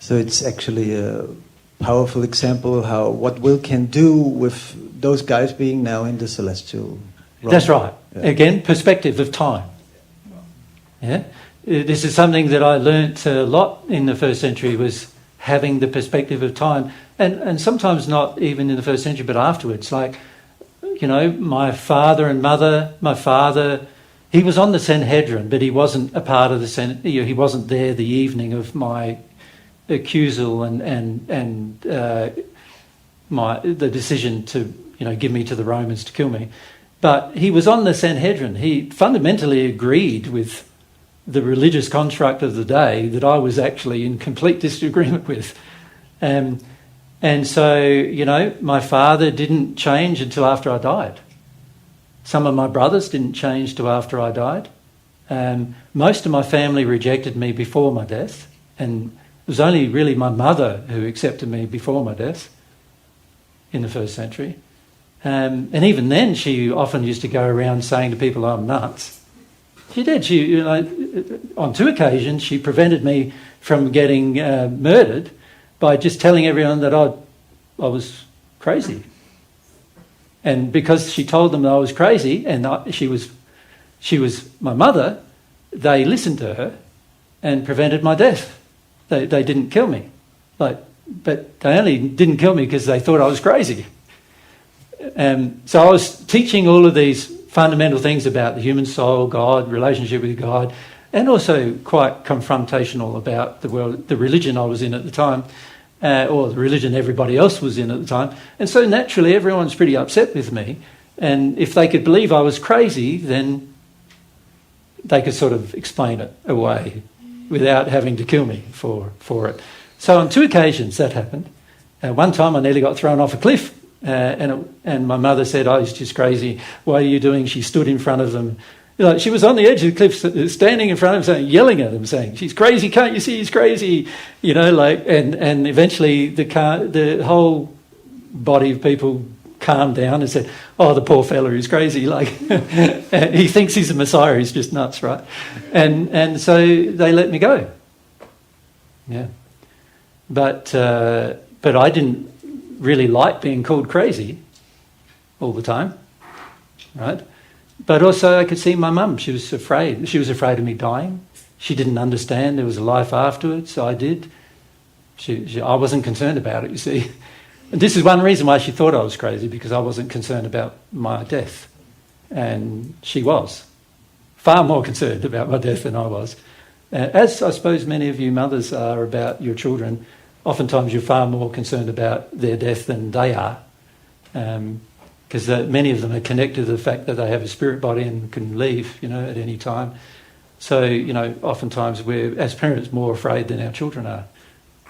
So it's actually a powerful example of how what will can do with those guys being now in the celestial realm. That's right. Yeah. Again, perspective of time. Yeah, this is something that I learnt a lot in the first century, was having the perspective of time, and sometimes not even in the first century, but afterwards. Like, you know, my father and mother. My father, he was on the Sanhedrin, but he wasn't a part of the Sanhedrin. He wasn't there the evening of my accusal and the decision to, you know, give me to the Romans to kill me. But he was on the Sanhedrin. He fundamentally agreed with the religious construct of the day that I was actually in complete disagreement with. And so, you know, my father didn't change until after I died. Some of my brothers didn't change till after I died. Most of my family rejected me before my death, and it was only really my mother who accepted me before my death in the first century. And even then, she often used to go around saying to people, I'm nuts. She did. She, you know, on 2 occasions, she prevented me from getting murdered by just telling everyone that I was crazy. And because she told them that I was crazy, and she was my mother, they listened to her and prevented my death. They didn't kill me, but they only didn't kill me because they thought I was crazy. So I was teaching all of these fundamental things about the human soul, God, relationship with God, and also quite confrontational about the world, the religion I was in at the time, or the religion everybody else was in at the time. And so naturally everyone's pretty upset with me. And if they could believe I was crazy, then they could sort of explain it away without having to kill me for it. So on 2 occasions that happened. One time I nearly got thrown off a cliff. And my mother said, oh, he's just crazy. What are you doing? She stood in front of them. You know, she was on the edge of the cliff, standing in front of them, yelling at them, saying, she's crazy, can't you see he's crazy? You know, like, and eventually the whole body of people calmed down and said, oh, the poor fella is crazy. Like, he thinks he's a messiah, he's just nuts, right? And so they let me go. Yeah. But I didn't really like being called crazy all the time, right? But also I could see my mum, she was afraid. She was afraid of me dying. She didn't understand there was a life afterwards. I did. I wasn't concerned about it, you see. And this is one reason why she thought I was crazy, because I wasn't concerned about my death. And she was far more concerned about my death than I was. As I suppose many of you mothers are about your children. Oftentimes you're far more concerned about their death than they are, because many of them are connected to the fact that they have a spirit body and can leave, at any time. So, oftentimes we're, as parents, more afraid than our children are.